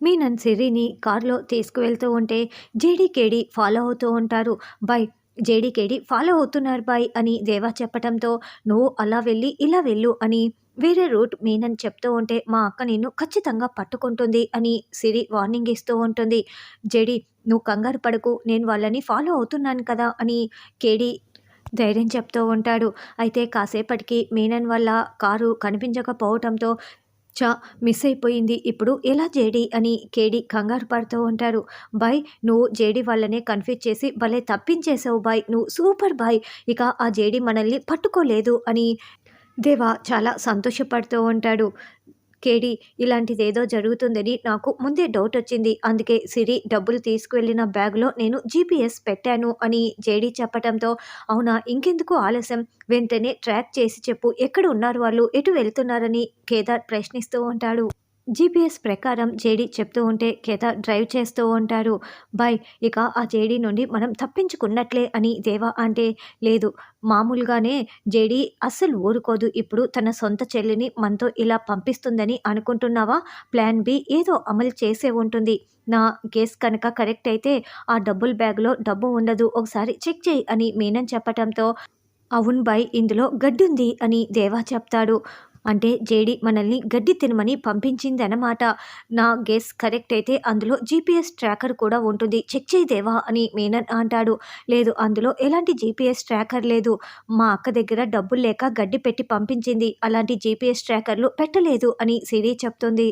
మీనన్ సిరిని కారులో తీసుకువెళ్తూ ఉంటే జేడీకేడి ఫాలో అవుతూ ఉంటారు. బాయ్ జేడీకేడి ఫాలో అవుతున్నారు బాయ్ అని దేవా చెప్పటంతో నువ్వు అలా వెళ్ళి ఇలా వెళ్ళు అని వేరే రూట్ మీనన్ చెప్తూ ఉంటే మా అక్క నిన్ను ఖచ్చితంగా పట్టుకుంటుంది అని సిరి వార్నింగ్ ఇస్తూ ఉంటుంది. జేడీ నువ్వు కంగారు పడకు, నేను వాళ్ళని ఫాలో అవుతున్నాను కదా అని కేడి ధైర్యం చెప్తూ ఉంటాడు. అయితే కాసేపటికి మీనన్ వల్ల కారు కనిపించకపోవటంతో ఛ! మిస్ అయిపోయింది. ఇప్పుడు ఎలా జేడీ అని కేడీ కంగారు పడుతూ ఉంటారు. బాయ్ నువ్వు జేడీ వాళ్ళనే కన్‌ఫ్యూజ్ చేసి భలే తప్పించేసావు బాయ్. నువ్వు సూపర్ బాయ్. ఇక ఆ జేడీ మనల్ని పట్టుకోలేదు అని దేవా చాలా సంతోషపడుతూ ఉంటాడు. కేడీ ఇలాంటిదేదో జరుగుతుందని నాకు ముందే డౌటొచ్చింది. అందుకే సిరి డబ్బులు తీసుకువెళ్ళిన బ్యాగ్‌లో నేను జీపీఎస్ పెట్టాను అని జేడీ చెప్పటంతో, అవునా ఇంకెందుకు ఆలస్యం వెంటనే ట్రాక్ చేసి చెప్పు. ఎక్కడ ఉన్నారు వాళ్ళు? ఎటు వెళ్తున్నారని కేదార్ ప్రశ్నిస్తూ ఉంటాడు. జీపీఎస్ ప్రకారం జేడీ చెప్తూ ఉంటే కేదార్ డ్రైవ్ చేస్తూ ఉంటారు. బాయ్ ఇక ఆ జేడీ నుండి మనం తప్పించుకున్నట్లే అని దేవా అంటే, లేదు మామూలుగానే జేడీ అస్సలు ఊరుకోదు. ఇప్పుడు తన సొంత చెల్లిని మనతో ఇలా పంపిస్తుందని అనుకుంటున్నావా? ప్లాన్ బి ఏదో అమలు చేసే ఉంటుంది. నా గెస్ కనుక కరెక్ట్ అయితే ఆ డబ్బుల బ్యాగ్‌లో డబ్బు ఉండదు. ఒకసారి చెక్ చెయ్యి అని మీనన్ చెప్పటంతో, అవును బాయ్ ఇందులో గడ్డుంది అని దేవా చెప్తాడు. అంటే జేడీ మనల్ని గడ్డి తినమని పంపించిందనమాట. నా గెస్ కరెక్ట్ అయితే అందులో జీపీఎస్ ట్రాకర్ కూడా ఉంటుంది. చెక్ చేయి దేవా అని మీనన్ అంటాడు. లేదు అందులో ఎలాంటి జీపీఎస్ ట్రాకర్ లేదు. మా అక్క దగ్గర డబ్బులు లేక గడ్డి పెట్టి పంపించింది. అలాంటి జీపీఎస్ ట్రాకర్లు పెట్టలేదు అని సిరి చెప్తుంది.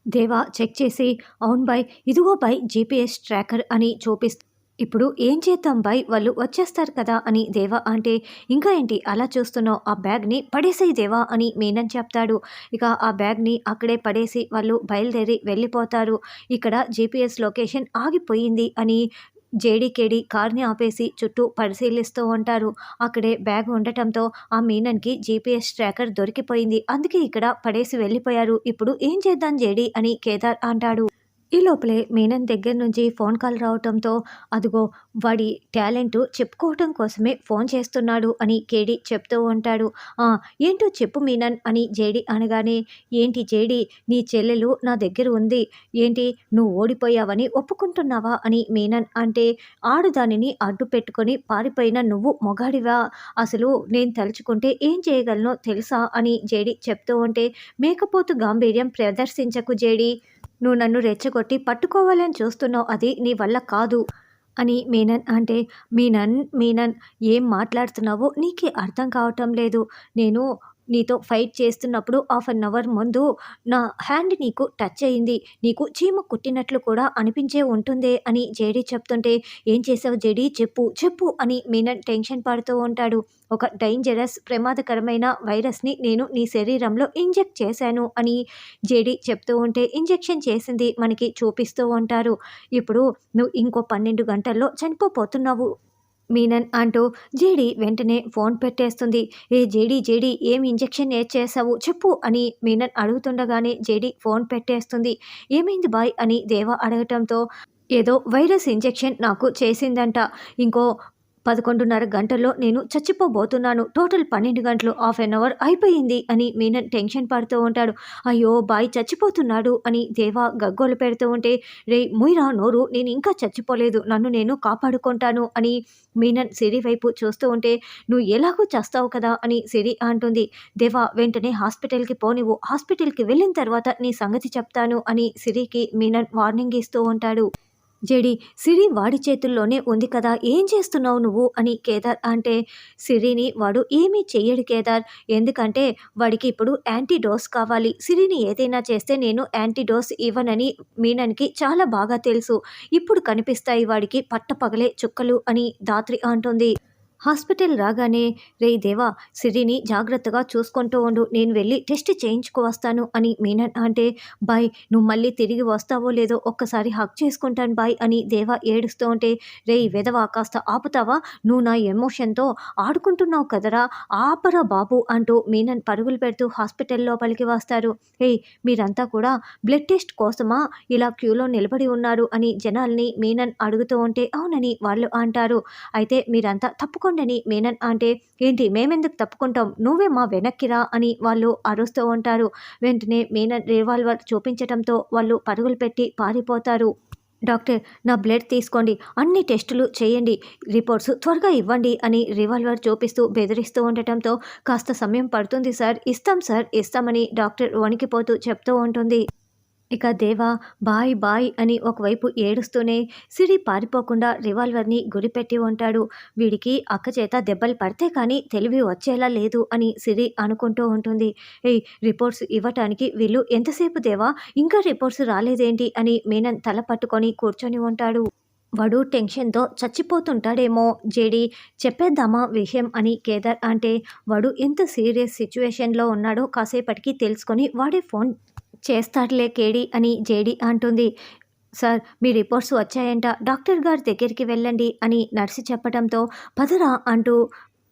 దేవా చెక్ చేసి, అవును బాయ్ ఇదిగో బాయ్ జీపీఎస్ ట్రాకర్ అని చూపిస్తుంది. ఇప్పుడు ఏం చేద్దాం బాయ్ వాళ్ళు వచ్చేస్తారు కదా అని దేవా అంటే, ఇంకా ఏంటి అలా చూస్తున్నావు, ఆ బ్యాగ్ని పడేసేయి దేవా అని మీనన్ చెప్తాడు. ఇక ఆ బ్యాగ్ని అక్కడే పడేసి వాళ్ళు బయలుదేరి వెళ్ళిపోతారు. ఇక్కడ జీపీఎస్ లొకేషన్ ఆగిపోయింది అని జేడీకేడి కార్ని ఆపేసి చుట్టూ పరిశీలిస్తూ ఉంటారు. అక్కడే బ్యాగ్ ఉండటంతో ఆ మీనన్కి జీపీఎస్ ట్రాకర్ దొరికిపోయింది. అందుకే ఇక్కడ పడేసి వెళ్ళిపోయారు. ఇప్పుడు ఏం చేద్దాం జేడీ అని కేదార్ అంటాడు. ఈ లోపలే మీనన్ దగ్గర నుంచి ఫోన్ కాల్ రావటంతో, అదిగో వాడి టాలెంట్ చెప్పుకోవటం కోసమే ఫోన్ చేస్తున్నాడు అని కేడీ చెప్తూ ఉంటాడు. "ఆ! ఏంటో చెప్పు మీనన్" అని జేడీ అనగానే, ఏంటి జేడీ నీ చెల్లెలు నా దగ్గర ఉంది. ఏంటి నువ్వు ఓడిపోయావని ఒప్పుకుంటున్నావా అని మీనన్ అంటే, ఆడదానిని అడ్డు పెట్టుకొని పారిపోయిన నువ్వు మొగాడివా? అసలు నేను తలుచుకుంటే ఏం చేయగలనో తెలుసా అని జేడీ చెప్తూ ఉంటే, మేకపోతు గాంభీర్యం ప్రదర్శించకు జేడీ. నువ్వు నన్ను రెచ్చగొట్టి పట్టుకోవాలని చూస్తున్నావు. అది నీ వల్ల కాదు అని మీనన్ అంటే, మీనన్ మీనన్ ఏం మాట్లాడుతున్నావో నీకే అర్థం కావటం లేదు. నేను నీతో ఫైట్ చేస్తున్నప్పుడు హాఫ్ అన్ అవర్ ముందు నా హ్యాండ్ నీకు టచ్ అయింది. నీకు చీమ కుట్టినట్లు కూడా అనిపించే ఉంటుందే అని జేడీ చెప్తుంటే, ఏం చేసావు జేడీ చెప్పు చెప్పు అని మీనన్ టెన్షన్ పడుతూ ఉంటాడు. ఒక డేంజరస్ ప్రమాదకరమైన వైరస్ని నేను నీ శరీరంలో ఇంజెక్ట్ చేశాను అని జేడీ చెప్తూ ఉంటే, ఇంజెక్షన్ చేసింది మనకి చూపిస్తూ ఉంటారు. ఇప్పుడు నువ్వు ఇంకో 12 గంటల్లో చనిపోతున్నావు మీనన్ అంటూ జేడీ వెంటనే ఫోన్ పెట్టేస్తుంది. ఏ జేడీ జేడీ ఏం ఇంజెక్షన్ చేశావు చెప్పు అని మీనన్ అడుగుతుండగానే జేడీ ఫోన్ పెట్టేస్తుంది. ఏమైంది బాయ్ అని దేవా అడగటంతో, ఏదో వైరస్ ఇంజెక్షన్ నాకు చేసిందంట. ఇంకో 11:30 గంటల్లో నేను చచ్చిపోబోతున్నాను. టోటల్ 12 గంటలు, హాఫ్ ఎన్ అవర్ అయిపోయింది అని మీనన్ టెన్షన్ పడుతూ ఉంటాడు. అయ్యో బాయ్ చచ్చిపోతున్నాడు అని దేవా గగ్గోలు పెడుతూ ఉంటే, రేయ్ ముయ్యిరా నోరు, నేను ఇంకా చచ్చిపోలేదు, నన్ను నేను కాపాడుకుంటాను అని మీనన్ సిరి వైపు చూస్తూ ఉంటే, నువ్వు ఎలాగో చస్తావు కదా అని సిరి అంటుంది. దేవా వెంటనే హాస్పిటల్కి పోనివ్వు, హాస్పిటల్కి వెళ్ళిన తర్వాత నీ సంగతి చెప్తాను అని సిరికి మీనన్ వార్నింగ్ ఇస్తూ ఉంటాడు. జేడీ సిరి వాడి చేతుల్లోనే ఉంది కదా, ఏం చేస్తున్నావు నువ్వు అని కేదార్ అంటే, సిరిని వాడు ఏమీ చెయ్యడు కేదార్. ఎందుకంటే వాడికి ఇప్పుడు యాంటీడోస్ కావాలి. సిరిని ఏదైనా చేస్తే నేను యాంటీడోస్ ఇవ్వనని మీనన్కి చాలా బాగా తెలుసు. ఇప్పుడు కనిపిస్తాయి వాడికి పట్టపగలే చుక్కలు అని ధాత్రి అంటుంది. హాస్పిటల్ రాగానే, రేయ్ దేవా సిరిని జాగ్రత్తగా చూసుకుంటూ ఉండు, నేను వెళ్ళి టెస్ట్ చేయించుకు వస్తాను అని మీనన్ అంటే, బాయ్ నువ్వు మళ్ళీ తిరిగి వస్తావో లేదో ఒక్కసారి హగ్ చేసుకుంటాను బాయ్ అని దేవా ఏడుస్తూ ఉంటే, రేయ్ వెధవా కాస్త ఆపుతావా, నువ్వు నా ఎమోషన్తో ఆడుకుంటున్నావు కదరా, ఆపరా బాబు అంటూ మీనన్ పరుగులు పెడుతూ హాస్పిటల్ లోపలికి వస్తారు. ఏయ్ మీరంతా కూడా బ్లడ్ టెస్ట్ కోసమా ఇలా క్యూలో నిలబడి ఉన్నారు అని జనాల్ని మీనన్ అడుగుతూ ఉంటే, అవునని వాళ్ళు అంటారు. అయితే మీరంతా తప్పకుండా తప్పుకోండని మీనన్ అంటే, ఏంటి మేమెందుకు తప్పుకుంటాం, నువ్వే మా వెనక్కిరా అని వాళ్ళు అరుస్తూ ఉంటారు. వెంటనే మీనన్ రివాల్వర్ చూపించటంతో వాళ్ళు పరుగులు పెట్టి పారిపోతారు. డాక్టర్ నా బ్లడ్ తీసుకోండి, అన్ని టెస్టులు చేయండి, రిపోర్ట్స్ త్వరగా ఇవ్వండి అని రివాల్వర్ చూపిస్తూ బెదిరిస్తూ ఉండటంతో, కాస్త సమయం పడుతుంది సార్, ఇస్తాం సార్, ఇస్తామని డాక్టర్ వణికిపోతూ చెప్తూ ఉంటుంది. ఇక దేవా బాయ్ బాయ్ అని ఒకవైపు ఏడుస్తూనే సిరి పారిపోకుండా రివాల్వర్ని గురిపెట్టి ఉంటాడు. వీడికి అక్క చేత దెబ్బలు పడితే కానీ తెలివి వచ్చేలా లేదు అని సిరి అనుకుంటూ ఉంటుంది. ఏయ్ రిపోర్ట్స్ ఇవ్వటానికి వీళ్ళు ఎంతసేపు దేవా, ఇంకా రిపోర్ట్స్ రాలేదేంటి అని మీనన్ తల పట్టుకొని కూర్చొని ఉంటాడు. వాడు టెన్షన్తో చచ్చిపోతుంటాడేమో జేడి, చెప్పేద్దామా విషయం అని కేదార్ అంటే, వాడు ఎంత సీరియస్ సిచ్యువేషన్లో ఉన్నాడో కాసేపటికి తెలుసుకొని వాడే ఫోన్ చేస్తాడులే కేడి అని జేడి అంటుంది. సార్ మీ రిపోర్ట్స్ వచ్చాయంట, డాక్టర్ గారి దగ్గరికి వెళ్ళండి అని నర్సు చెప్పడంతో, పదరా అంటూ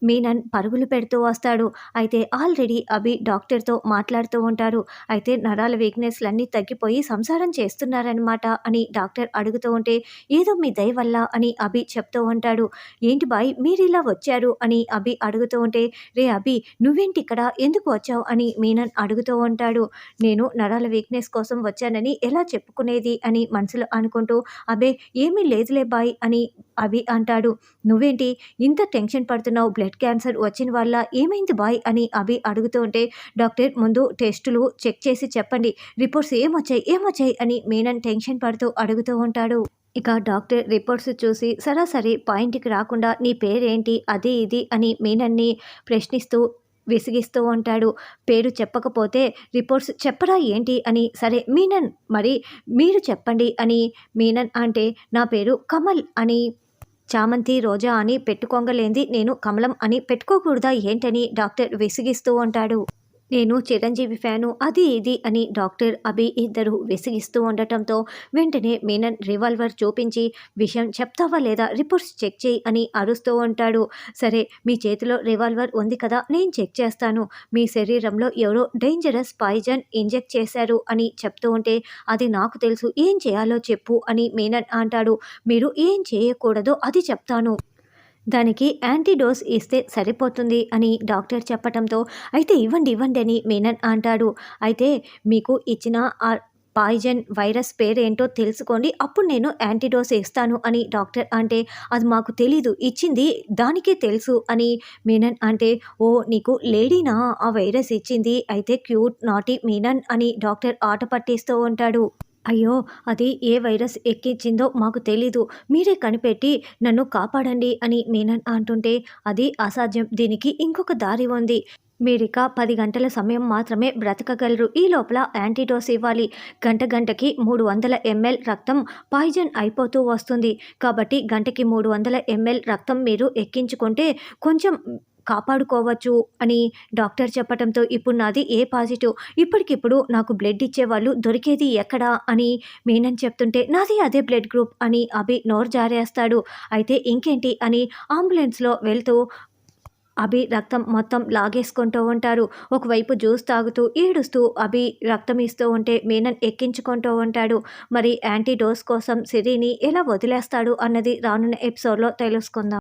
మీనన్ పరుగులు పెడుతూ వస్తాడు. అయితే ఆల్రెడీ అభి డాక్టర్తో మాట్లాడుతూ ఉంటారు. అయితే నరాల వీక్నెస్లన్నీ తగ్గిపోయి సంసారం చేస్తున్నారనమాట అని డాక్టర్ అడుగుతూ ఉంటే, ఏదో మీ దయ వల్ల అని అభి చెప్తూ ఉంటాడు. ఏంటి బాయ్ మీరిలా వచ్చారు అని అభి అడుగుతూ ఉంటే, రే అభి నువ్వేంటి ఇక్కడ, ఎందుకు వచ్చావు అని మీనన్ అడుగుతూ ఉంటాడు. నేను నరాల వీక్నెస్ కోసం వచ్చానని ఎలా చెప్పుకునేది అని మనసులో అనుకుంటూ, అబే ఏమీ లేదులే బాయ్ అని అభి అంటాడు. నువ్వేంటి ఇంత టెన్షన్ పడుతున్నావు, బ్లడ్ క్యాన్సర్ వచ్చిన వల్ల ఏమైంది బాయ్ అని అభి అడుగుతూ ఉంటే, డాక్టర్ ముందు టెస్టులు చెక్ చేసి చెప్పండి, రిపోర్ట్స్ ఏమొచ్చాయి అని మీనన్ టెన్షన్ పడుతూ అడుగుతూ ఉంటాడు. ఇక డాక్టర్ రిపోర్ట్స్ చూసి సరాసరి పాయింట్కి రాకుండా నీ పేరేంటి అది ఇది అని మీనన్ని ప్రశ్నిస్తూ విసిగిస్తూ ఉంటాడు. పేరు చెప్పకపోతే రిపోర్ట్స్ చెప్పరా ఏంటి అని, సరే మీనన్ మరి మీరు చెప్పండి అని మీనన్ అంటే, నా పేరు కమల్ అని, చామంతి రోజా అని పెట్టుకోగలేంది నేను కమలం అని పెట్టుకోకూడదా ఏంటని డాక్టర్ విసిగిస్తూ ఉంటాడు. నేను చిరంజీవి ఫ్యాను అది ఇది అని డాక్టర్ అభి ఇద్దరు విసిగిస్తూ ఉండటంతో, వెంటనే మీనన్ రివాల్వర్ చూపించి విషయం చెప్తావా లేదా, రిపోర్ట్స్ చెక్ చేయి అని అరుస్తూ ఉంటాడు. సరే మీ చేతిలో రివాల్వర్ ఉంది కదా, నేను చెక్ చేస్తాను, మీ శరీరంలో ఎవరో డేంజరస్ పాయిజన్ ఇంజెక్ట్ చేశారు అని చెప్తూ ఉంటే, అది నాకు తెలుసు, ఏం చేయాలో చెప్పు అని మీనన్ అంటాడు. మీరు ఏం చేయకూడదో అది చెప్తాను, దానికి యాంటీడోస్ ఇస్తే సరిపోతుంది అని డాక్టర్ చెప్పటంతో, అయితే ఇవ్వండి అని మీనన్ అంటాడు. అయితే మీకు ఇచ్చిన ఆ పాయిజన్ వైరస్ పేరేంటో తెలుసుకోండి, అప్పుడు నేను యాంటీడోస్ ఇస్తాను అని డాక్టర్ అంటే, అది మాకు తెలీదు, ఇచ్చింది దానికే తెలుసు అని మీనన్ అంటే, ఓ నీకు లేడీనా ఆ వైరస్ ఇచ్చింది, అయితే క్యూట్ నాటి మీనన్ అని డాక్టర్ ఆట పట్టిస్తూ ఉంటాడు. అయ్యో అది ఏ వైరస్ ఎక్కించిందో మాకు తెలీదు, మీరే కనిపెట్టి నన్ను కాపాడండి అని మీనన్ అంటుంటే, అది అసాధ్యం, దీనికి ఇంకొక దారి ఉంది, మీరిక 10 గంటల సమయం మాత్రమే బ్రతకగలరు, ఈ లోపల యాంటీడోస్ ఇవ్వాలి, గంటకి 300 ml రక్తం పాయిజన్ అయిపోతూ వస్తుంది, కాబట్టి గంటకి 300 ml రక్తం మీరు ఎక్కించుకుంటే కొంచెం కాపాడుకోవచ్చు అని డాక్టర్ చెప్పటంతో, ఇప్పుడు నాది ఏ పాజిటివ్, ఇప్పటికిప్పుడు నాకు బ్లడ్ ఇచ్చేవాళ్ళు దొరికేది ఎక్కడా అని మీనన్ చెప్తుంటే, నాది అదే బ్లడ్ గ్రూప్ అని అభి నోరు జారేస్తాడు. అయితే ఇంకేంటి అని అంబులెన్స్లో వెళ్తూ అభి రక్తం మొత్తం లాగేసుకుంటూ ఉంటారు. ఒకవైపు జ్యూస్ తాగుతూ ఏడుస్తూ అభి రక్తం ఇస్తూ ఉంటే మీనన్ ఎక్కించుకుంటూ ఉంటాడు. మరి యాంటీడోస్ కోసం సిరిని ఎలా వదిలేస్తాడు అన్నది రానున్న ఎపిసోడ్లో తెలుసుకుందాం.